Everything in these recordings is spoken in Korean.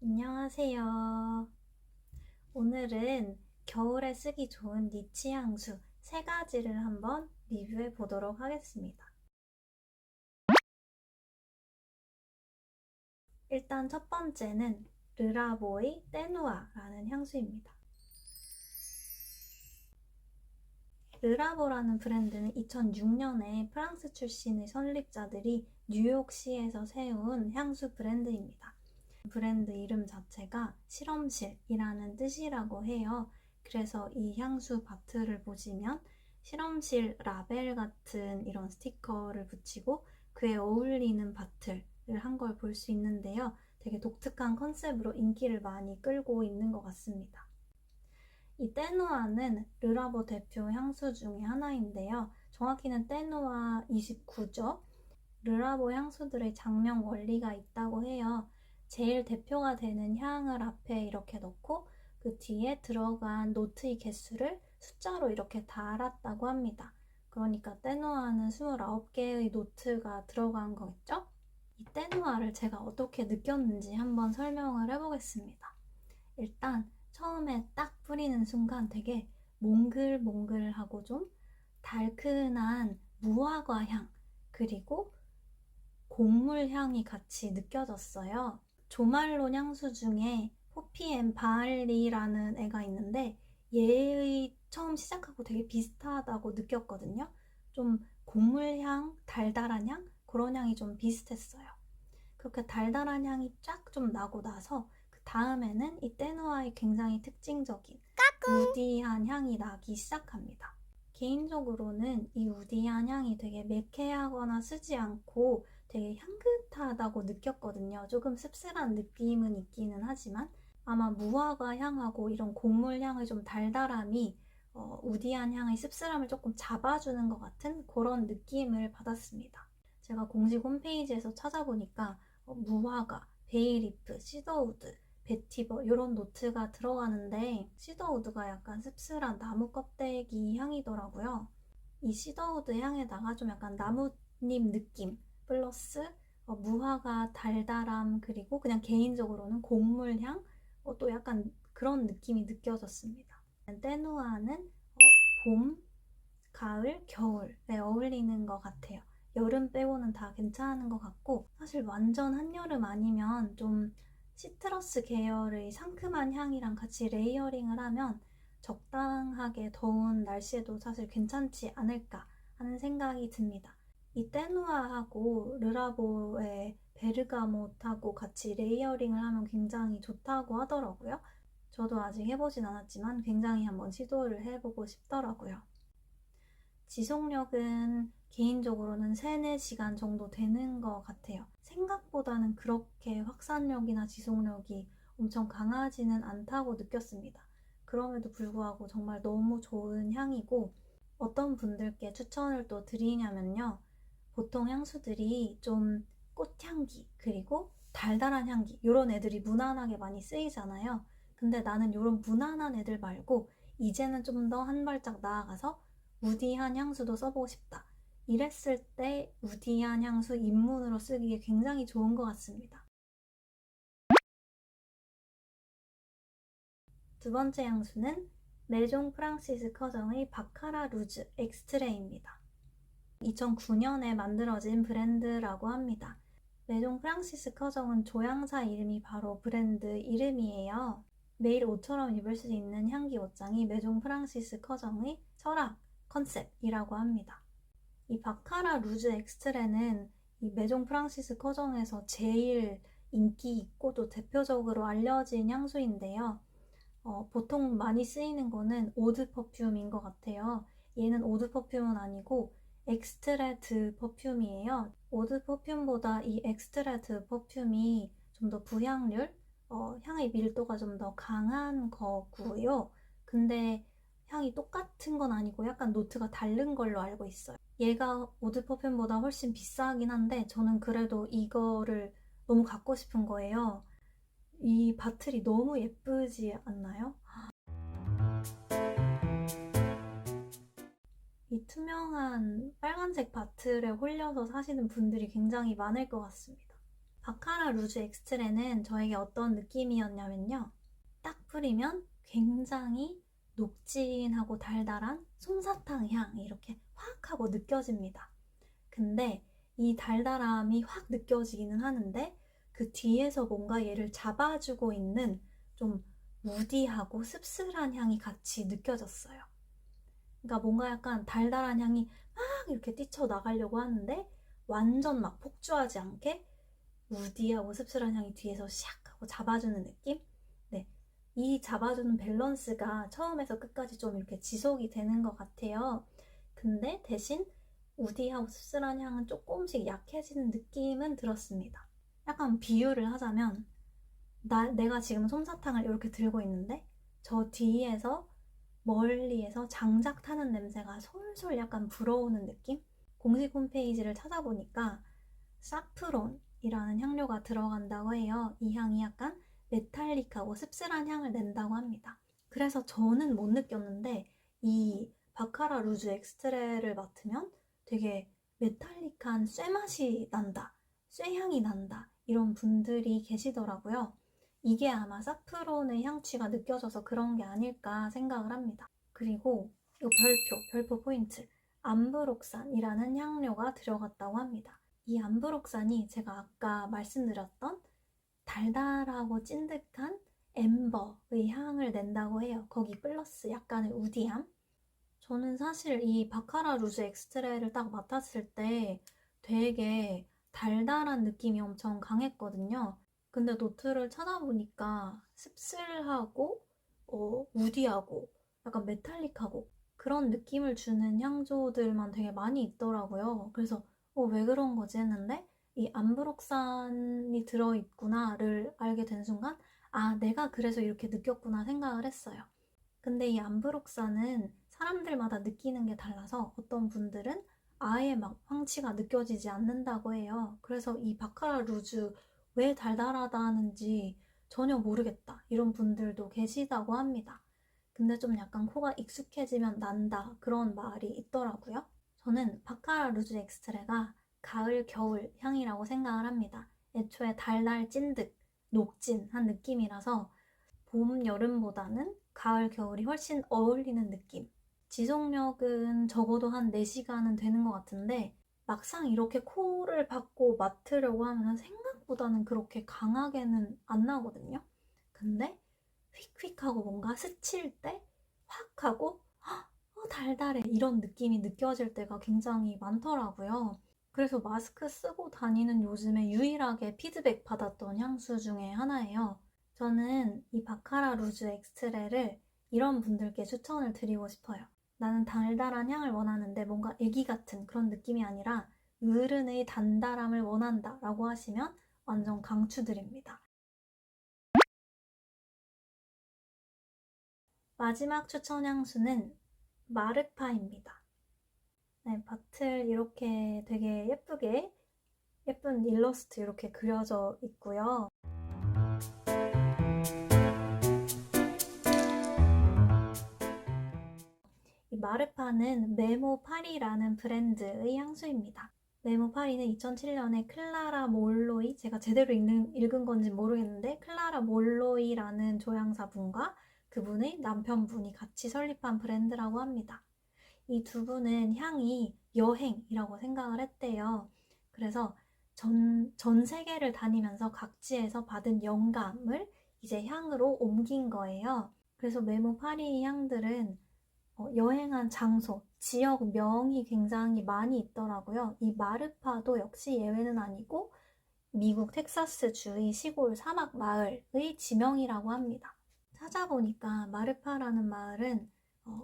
안녕하세요. 오늘은 겨울에 쓰기 좋은 니치 향수 3가지를 한번 리뷰해 보도록 하겠습니다. 일단 첫 번째는 르라보의 떼누아라는 향수입니다. 르라보라는 브랜드는 2006년에 프랑스 출신의 설립자들이 뉴욕시에서 세운 향수 브랜드입니다. 브랜드 이름 자체가 실험실이라는 뜻이라고 해요. 그래서 이 향수 바트를 보시면 실험실 라벨 같은 이런 스티커를 붙이고 그에 어울리는 바틀을 한 걸 볼 수 있는데요. 되게 독특한 컨셉으로 인기를 많이 끌고 있는 것 같습니다. 이 떼누아는 르라보 대표 향수 중에 하나인데요. 정확히는 떼누아 29죠. 르라보 향수들의 장명 원리가 있다고 해요. 제일 대표가 되는 향을 앞에 이렇게 넣고 그 뒤에 들어간 노트의 개수를 숫자로 이렇게 달았다고 합니다. 그러니까 떼누아는 29개의 노트가 들어간 거겠죠? 이 떼누아를 제가 어떻게 느꼈는지 한번 설명을 해보겠습니다. 일단 처음에 딱 뿌리는 순간 되게 몽글몽글하고 좀 달큰한 무화과 향, 그리고 곡물 향이 같이 느껴졌어요. 조말론 향수 중에 호피앤 바알리라는 애가 있는데 얘의 처음 시작하고 되게 비슷하다고 느꼈거든요. 좀 곡물 향, 달달한 향? 그런 향이 좀 비슷했어요. 그렇게 달달한 향이 쫙 좀 나고 나서 그 다음에는 이 떼누아의 굉장히 특징적인 우디한 향이 나기 시작합니다. 개인적으로는 이 우디한 향이 되게 매캐하거나 쓰지 않고 되게 향긋하다고 느꼈거든요. 조금 씁쓸한 느낌은 있기는 하지만 아마 무화과 향하고 이런 곡물 향의 좀 달달함이 우디한 향의 씁쓸함을 조금 잡아주는 것 같은 그런 느낌을 받았습니다. 제가 공식 홈페이지에서 찾아보니까 무화과, 베이리프, 시더우드, 베티버 이런 노트가 들어가는데 시더우드가 약간 씁쓸한 나무 껍데기 향이더라고요. 이 시더우드 향에다가 좀 약간 나뭇잎 느낌 플러스 무화과 달달함 그리고 그냥 개인적으로는 곡물 향 또 약간 그런 느낌이 느껴졌습니다. 떼누아는 봄, 가을, 겨울에 어울리는 것 같아요. 여름 빼고는 다 괜찮은 것 같고 사실 완전 한여름 아니면 좀 시트러스 계열의 상큼한 향이랑 같이 레이어링을 하면 적당하게 더운 날씨에도 사실 괜찮지 않을까 하는 생각이 듭니다. 이 떼누아하고 르라보의 베르가못하고 같이 레이어링을 하면 굉장히 좋다고 하더라고요. 저도 아직 해보진 않았지만 굉장히 한번 시도를 해보고 싶더라고요. 지속력은 개인적으로는 3, 4시간 정도 되는 것 같아요. 생각보다는 그렇게 확산력이나 지속력이 엄청 강하지는 않다고 느꼈습니다. 그럼에도 불구하고 정말 너무 좋은 향이고 어떤 분들께 추천을 또 드리냐면요. 보통 향수들이 좀 꽃향기 그리고 달달한 향기 이런 애들이 무난하게 많이 쓰이잖아요. 근데 나는 이런 무난한 애들 말고 이제는 좀 더 한 발짝 나아가서 우디한 향수도 써보고 싶다. 이랬을 때 우디한 향수 입문으로 쓰기에 굉장히 좋은 것 같습니다. 두 번째 향수는 메종 프랑시스 커정의 바카라 루즈 엑스트레입니다. 2009년에 만들어진 브랜드라고 합니다. 메종 프랑시스 커정은 조향사 이름이 바로 브랜드 이름이에요. 매일 옷처럼 입을 수 있는 향기 옷장이 메종 프랑시스 커정의 철학 컨셉이라고 합니다. 이 바카라 루즈 엑스트레는 이 메종 프랑시스 커정에서 제일 인기 있고 또 대표적으로 알려진 향수인데요. 보통 많이 쓰이는 거는 오드 퍼퓸인 것 같아요. 얘는 오드 퍼퓸은 아니고 엑스트레드 퍼퓸이에요. 오드 퍼퓸보다 이 엑스트레드 퍼퓸이 좀 더 부향률, 향의 밀도가 좀 더 강한 거고요. 근데 향이 똑같은 건 아니고 약간 노트가 다른 걸로 알고 있어요. 얘가 오드 퍼퓸보다 훨씬 비싸긴 한데 저는 그래도 이거를 너무 갖고 싶은 거예요. 이 바틀이 너무 예쁘지 않나요? 이 투명한 빨간색 바틀에 홀려서 사시는 분들이 굉장히 많을 것 같습니다. 바카라 루즈 엑스트레는 저에게 어떤 느낌이었냐면요. 딱 뿌리면 굉장히 녹진하고 달달한 솜사탕 향이 이렇게 확 하고 느껴집니다. 근데 이 달달함이 확 느껴지기는 하는데 그 뒤에서 뭔가 얘를 잡아주고 있는 좀 무디하고 씁쓸한 향이 같이 느껴졌어요. 그러니까 뭔가 약간 달달한 향이 막 이렇게 뛰쳐나가려고 하는데 완전 막 폭주하지 않게 우디하고 씁쓸한 향이 뒤에서 샥 하고 잡아주는 느낌? 네. 이 잡아주는 밸런스가 처음에서 끝까지 좀 이렇게 지속이 되는 것 같아요. 근데 대신 우디하고 씁쓸한 향은 조금씩 약해지는 느낌은 들었습니다. 약간 비유를 하자면 내가 지금 솜사탕을 이렇게 들고 있는데 저 뒤에서 멀리에서 장작 타는 냄새가 솔솔 약간 불어오는 느낌? 공식 홈페이지를 찾아보니까 사프론이라는 향료가 들어간다고 해요. 이 향이 약간 메탈릭하고 씁쓸한 향을 낸다고 합니다. 그래서 저는 못 느꼈는데 이 바카라 루즈 엑스트레를 맡으면 되게 메탈릭한 쇠맛이 난다, 쇠향이 난다 이런 분들이 계시더라고요. 이게 아마 사프론의 향취가 느껴져서 그런 게 아닐까 생각을 합니다. 그리고 이 별표 포인트, 암브록산이라는 향료가 들어갔다고 합니다. 이 암브록산이 제가 아까 말씀드렸던 달달하고 찐득한 엠버의 향을 낸다고 해요. 거기 플러스 약간의 우디함. 저는 사실 이 바카라 루즈 엑스트레를 딱 맡았을 때 되게 달달한 느낌이 엄청 강했거든요. 근데 노트를 찾아보니까 씁쓸하고 우디하고 약간 메탈릭하고 그런 느낌을 주는 향조들만 되게 많이 있더라고요. 그래서 왜 그런 거지 했는데 이 암브록산이 들어있구나를 알게 된 순간 내가 그래서 이렇게 느꼈구나 생각을 했어요. 근데 이 암브록산은 사람들마다 느끼는 게 달라서 어떤 분들은 아예 막 황치가 느껴지지 않는다고 해요. 그래서 이 바카라 루즈 왜 달달하다는지 전혀 모르겠다 이런 분들도 계시다고 합니다. 근데 좀 약간 코가 익숙해지면 난다 그런 말이 있더라고요. 저는 바카라 루즈 엑스트레가 가을 겨울 향이라고 생각을 합니다. 애초에 달달 찐득 녹진한 느낌이라서 봄 여름보다는 가을 겨울이 훨씬 어울리는 느낌. 지속력은 적어도 한 4시간은 되는 것 같은데 막상 이렇게 코를 박고 맡으려고 하면 생각보다는 그렇게 강하게는 안 나거든요. 근데 휙휙하고 뭔가 스칠 때 확 하고 달달해 이런 느낌이 느껴질 때가 굉장히 많더라고요. 그래서 마스크 쓰고 다니는 요즘에 유일하게 피드백 받았던 향수 중에 하나예요. 저는 이 바카라 루즈 엑스트레를 이런 분들께 추천을 드리고 싶어요. 나는 달달한 향을 원하는데 뭔가 애기 같은 그런 느낌이 아니라 어른의 단달함을 원한다 라고 하시면 완전 강추드립니다. 마지막 추천 향수는 마르파입니다. 네, 밭을 이렇게 되게 예쁘게 예쁜 일러스트 이렇게 그려져 있고요. 이 마르파는 메모 파리라는 브랜드의 향수입니다. 메모 파리는 2007년에 클라라 몰로이, 제가 제대로 읽은 건지 모르겠는데 클라라 몰로이라는 조향사분과 그분의 남편분이 같이 설립한 브랜드라고 합니다. 이 두 분은 향이 여행이라고 생각을 했대요. 그래서 전 세계를 다니면서 각지에서 받은 영감을 이제 향으로 옮긴 거예요. 그래서 메모 파리 향들은 여행한 장소, 지역명이 굉장히 많이 있더라고요. 이 마르파도 역시 예외는 아니고 미국 텍사스주의 시골 사막 마을의 지명이라고 합니다. 찾아보니까 마르파라는 마을은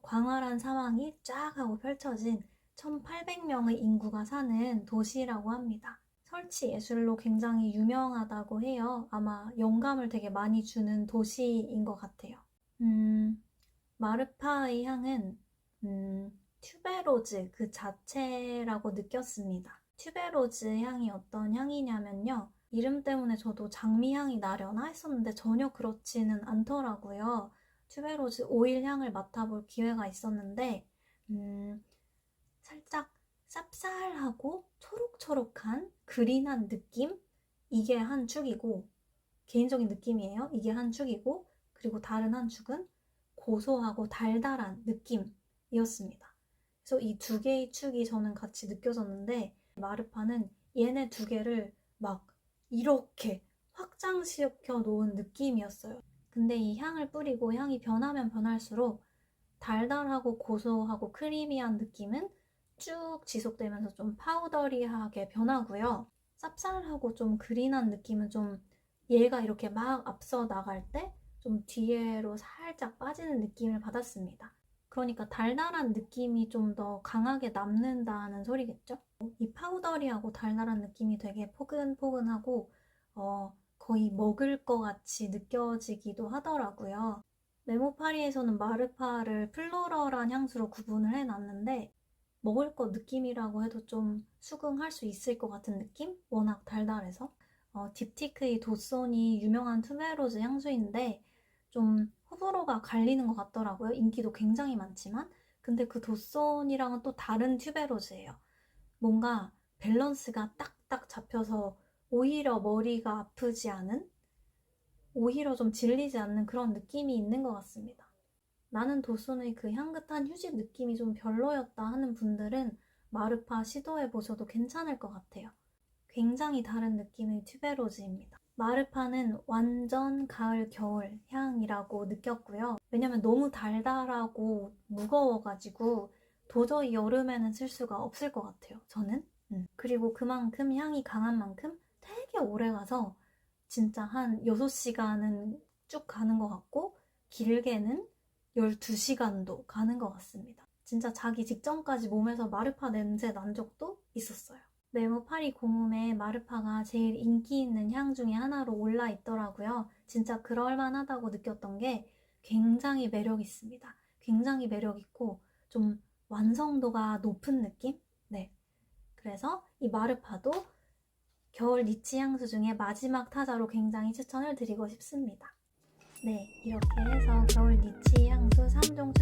광활한 사망이 쫙 하고 펼쳐진 1,800명의 인구가 사는 도시라고 합니다. 설치 예술로 굉장히 유명하다고 해요. 아마 영감을 되게 많이 주는 도시인 것 같아요. 마르파의 향은 튜베로즈 그 자체라고 느꼈습니다. 튜베로즈 향이 어떤 향이냐면요. 이름 때문에 저도 장미향이 나려나 했었는데 전혀 그렇지는 않더라고요. 튜베로즈 오일 향을 맡아볼 기회가 있었는데 살짝 쌉쌀하고 초록초록한 그린한 느낌이 이게 한 축이고, 개인적인 느낌이에요. 이게 한 축이고, 그리고 다른 한 축은 고소하고 달달한 느낌이었습니다. 그래서 이 두 개의 축이 저는 같이 느껴졌는데, 마르파는 얘네 두 개를 막 이렇게 확장시켜 놓은 느낌이었어요. 근데 이 향을 뿌리고 향이 변하면 변할수록 달달하고 고소하고 크리미한 느낌은 쭉 지속되면서 좀 파우더리하게 변하고요. 쌉쌀하고 좀 그린한 느낌은 좀 얘가 이렇게 막 앞서 나갈 때 좀 뒤로 살짝 빠지는 느낌을 받았습니다. 그러니까 달달한 느낌이 좀 더 강하게 남는다는 소리겠죠? 이 파우더리하고 달달한 느낌이 되게 포근포근하고 거의 먹을 것 같이 느껴지기도 하더라고요. 네모파리에서는 마르파를 플로럴한 향수로 구분을 해놨는데 먹을 것 느낌이라고 해도 좀 수긍할 수 있을 것 같은 느낌? 워낙 달달해서. 딥티크의 도쏘니 유명한 투베로즈 향수인데 좀 호불호가 갈리는 것 같더라고요. 인기도 굉장히 많지만 근데 그 도쏘니랑은 또 다른 튜베로즈예요. 뭔가 밸런스가 딱딱 잡혀서 오히려 머리가 아프지 않은? 오히려 좀 질리지 않는 그런 느낌이 있는 것 같습니다. 나는 도슨의 그 향긋한 휴지 느낌이 좀 별로였다 하는 분들은 마르파 시도해보셔도 괜찮을 것 같아요. 굉장히 다른 느낌의 튜베로즈입니다. 마르파는 완전 가을 겨울 향이라고 느꼈고요. 왜냐면 너무 달달하고 무거워가지고 도저히 여름에는 쓸 수가 없을 것 같아요. 저는. 그리고 그만큼 향이 강한 만큼 되게 오래 가서 진짜 한 6시간은 쭉 가는 것 같고 길게는 12시간도 가는 것 같습니다. 진짜 자기 직전까지 몸에서 마르파 냄새 난 적도 있었어요. 네모파리 공홈에 마르파가 제일 인기 있는 향 중에 하나로 올라 있더라고요. 진짜 그럴만하다고 느꼈던 게 굉장히 매력 있습니다. 굉장히 매력 있고 좀 완성도가 높은 느낌? 네. 그래서 이 마르파도 겨울 니치 향수 중에 마지막 타자로 굉장히 추천을 드리고 싶습니다. 네, 이렇게 해서 겨울 니치 향수 3종